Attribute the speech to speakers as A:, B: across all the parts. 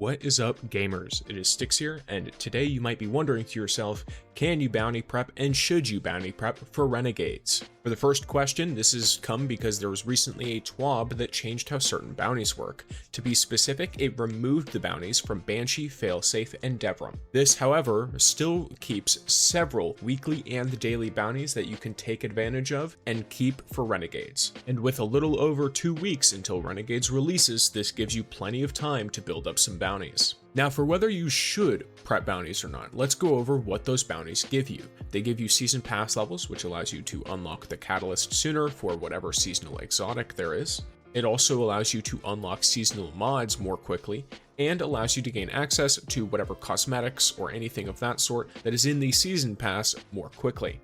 A: What is up, gamers? It is Styx here, and today you might be wondering to yourself, can you bounty prep and should you bounty prep for Renegades? For the first question, this has come because there was recently a TWAB that changed how certain bounties work. To be specific, it removed the bounties from Banshee, Failsafe, and Devrim. This, however, still keeps several weekly and daily bounties that you can take advantage of and keep for Renegades. And with a little over 2 weeks until Renegades releases, this gives you plenty of time to build up some bounties. Now, for whether you should prep bounties or not, let's go over what those bounties give you. They give you season pass levels, which allows you to unlock the catalyst sooner for whatever seasonal exotic there is. It also allows you to unlock seasonal mods more quickly and allows you to gain access to whatever cosmetics or anything of that sort that is in the season pass more quickly.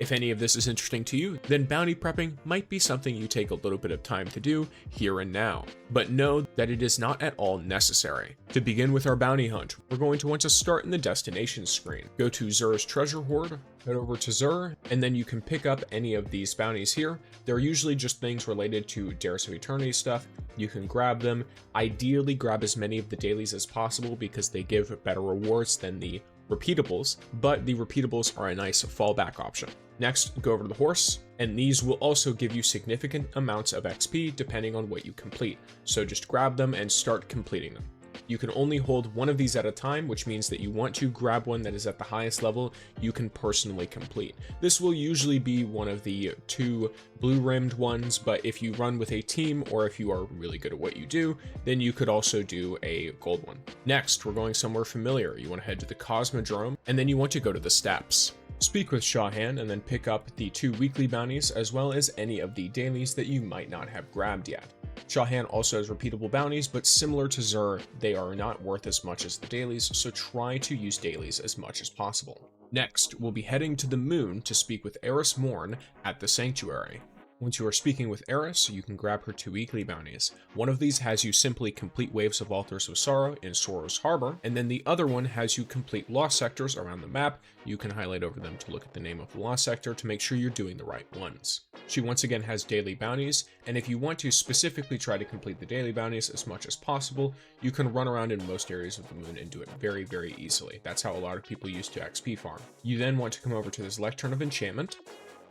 A: If any of this is interesting to you, then bounty prepping might be something you take a little bit of time to do here and now, but know that it is not at all necessary. To begin with our bounty hunt, we're going to want to start in the destination screen. Go to Xur's treasure hoard, head over to Xur, and then you can pick up any of these bounties here. They're usually just things related to Dares of Eternity stuff. You can grab them. Ideally, grab as many of the dailies as possible because they give better rewards than the repeatables, but the repeatables are a nice fallback option. Next, go over to the horse, and these will also give you significant amounts of XP depending on what you complete. So just grab them and start completing them. You can only hold one of these at a time, which means that you want to grab one that is at the highest level you can personally complete. This will usually be one of the 2 blue-rimmed ones, but if you run with a team or if you are really good at what you do, then you could also do a gold one. Next, we're going somewhere familiar. You want to head to the Cosmodrome, and then you want to go to the steps. Speak with Shawhan and then pick up the 2 weekly bounties as well as any of the dailies that you might not have grabbed yet. Shawhan also has repeatable bounties, but similar to Xur, they are not worth as much as the dailies, so try to use dailies as much as possible. Next, we'll be heading to the moon to speak with Eris Morn at the Sanctuary. Once you are speaking with Eris, you can grab her 2 weekly bounties. One of these has you simply complete Waves of Altars of Sorrow in Sorrow's Harbor, and then the other one has you complete lost sectors around the map. You can highlight over them to look at the name of the lost sector to make sure you're doing the right ones. She once again has daily bounties, and if you want to specifically try to complete the daily bounties as much as possible, you can run around in most areas of the moon and do it very, very easily. That's how a lot of people used to XP farm. You then want to come over to this Lectern of Enchantment,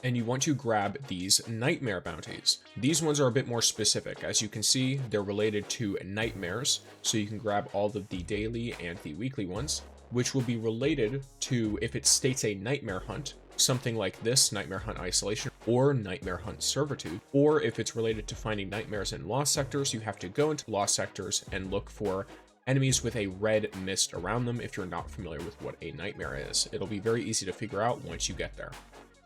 A: and you want to grab these nightmare bounties. These ones are a bit more specific. As you can see, they're related to nightmares, so you can grab all of the daily and the weekly ones, which will be related to if it states a nightmare hunt, something like this, Nightmare Hunt Isolation, or Nightmare Hunt Servitude, or if it's related to finding nightmares in lost sectors, you have to go into lost sectors and look for enemies with a red mist around them if you're not familiar with what a nightmare is. It'll be very easy to figure out once you get there.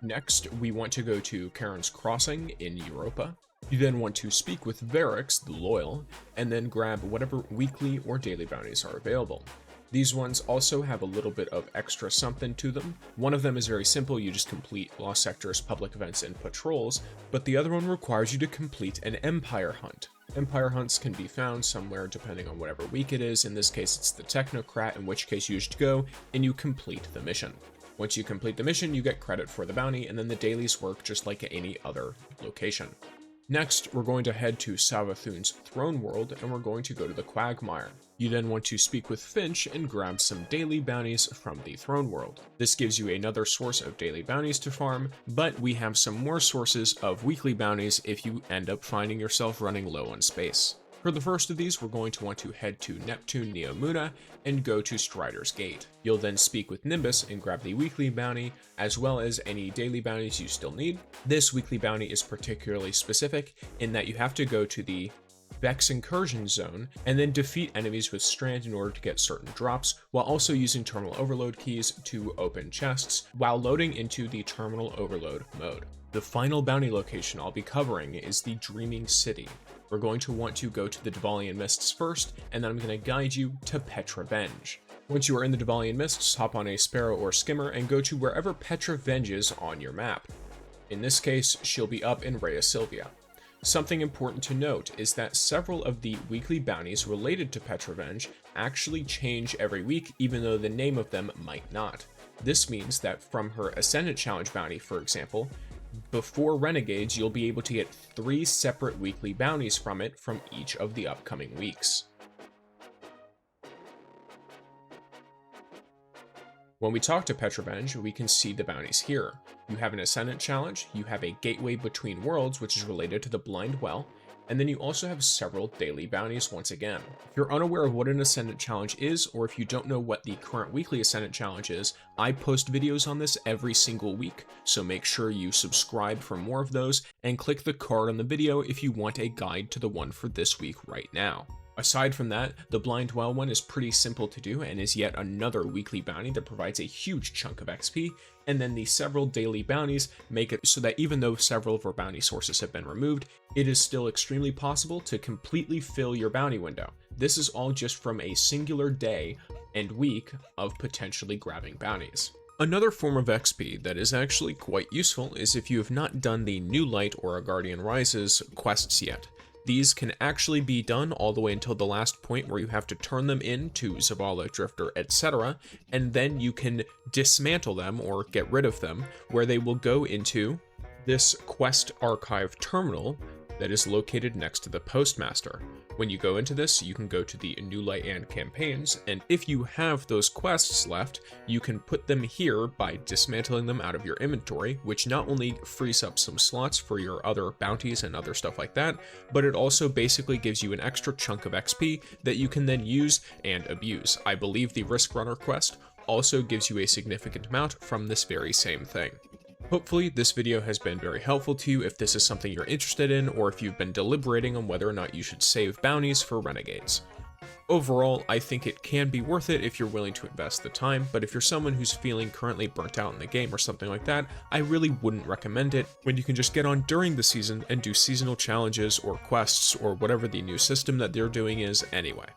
A: Next, we want to go to Charon's Crossing in Europa. You then want to speak with Variks, the Loyal, and then grab whatever weekly or daily bounties are available. These ones also have a little bit of extra something to them. One of them is very simple, you just complete lost sectors, public events, and patrols, but the other one requires you to complete an Empire hunt. Empire hunts can be found somewhere depending on whatever week it is. In this case, it's the Technocrat, in which case you just go and you complete the mission. Once you complete the mission, you get credit for the bounty, and then the dailies work just like any other location. Next, we're going to head to Savathun's throne world, and we're going to go to the Quagmire. You then want to speak with Fynch and grab some daily bounties from the throne world. This gives you another source of daily bounties to farm, but we have some more sources of weekly bounties if you end up finding yourself running low on space. For the first of these, we're going to want to head to Neptune Neomuna and go to Strider's Gate. You'll then speak with Nimbus and grab the weekly bounty, as well as any daily bounties you still need. This weekly bounty is particularly specific in that you have to go to the Vex Incursion Zone and then defeat enemies with Strand in order to get certain drops, while also using Terminal Overload keys to open chests while loading into the Terminal Overload mode. The final bounty location I'll be covering is the Dreaming City. We're going to want to go to the Dvalian Mists first, and then I'm going to guide you to Petra Venj. Once you are in the Dvalian Mists, hop on a Sparrow or Skimmer and go to wherever Petra Venj is on your map. In this case, she'll be up in Rhea Silvia. Something important to note is that several of the weekly bounties related to Petra Venj actually change every week, even though the name of them might not. This means that from her Ascendant Challenge bounty, for example, before Renegades, you'll be able to get 3 separate weekly bounties from it from each of the upcoming weeks. When we talk to Petra Venj, we can see the bounties here. You have an Ascendant challenge, you have a Gateway Between Worlds, which is related to the Blind Well, and then you also have several daily bounties once again. If you're unaware of what an Ascendant challenge is, or if you don't know what the current weekly Ascendant challenge is, I post videos on this every single week, so make sure you subscribe for more of those, and click the card on the video if you want a guide to the one for this week right now. Aside from that, the Blind Well one is pretty simple to do and is yet another weekly bounty that provides a huge chunk of XP, and then the several daily bounties make it so that even though several of our bounty sources have been removed, it is still extremely possible to completely fill your bounty window. This is all just from a singular day and week of potentially grabbing bounties. Another form of XP that is actually quite useful is if you have not done the New Light or A Guardian Rises quests yet. These can actually be done all the way until the last point where you have to turn them in to Zavala, Drifter, etc., and then you can dismantle them or get rid of them, where they will go into this quest archive terminal that is located next to the postmaster. When you go into this, you can go to the New Light and campaigns, and if you have those quests left, you can put them here by dismantling them out of your inventory, which not only frees up some slots for your other bounties and other stuff like that, but it also basically gives you an extra chunk of XP that you can then use and abuse. I believe the Risk Runner quest also gives you a significant amount from this very same thing. Hopefully this video has been very helpful to you if this is something you're interested in, or if you've been deliberating on whether or not you should save bounties for Renegades. Overall, I think it can be worth it if you're willing to invest the time, but if you're someone who's feeling currently burnt out in the game or something like that, I really wouldn't recommend it when you can just get on during the season and do seasonal challenges or quests or whatever the new system that they're doing is anyway.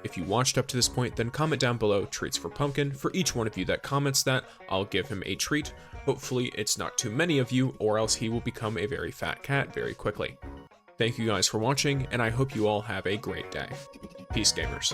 A: If you watched up to this point, then comment down below treats for Pumpkin. For each one of you that comments that, I'll give him a treat. Hopefully it's not too many of you, or else he will become a very fat cat very quickly. Thank you guys for watching, and I hope you all have a great day. Peace, gamers.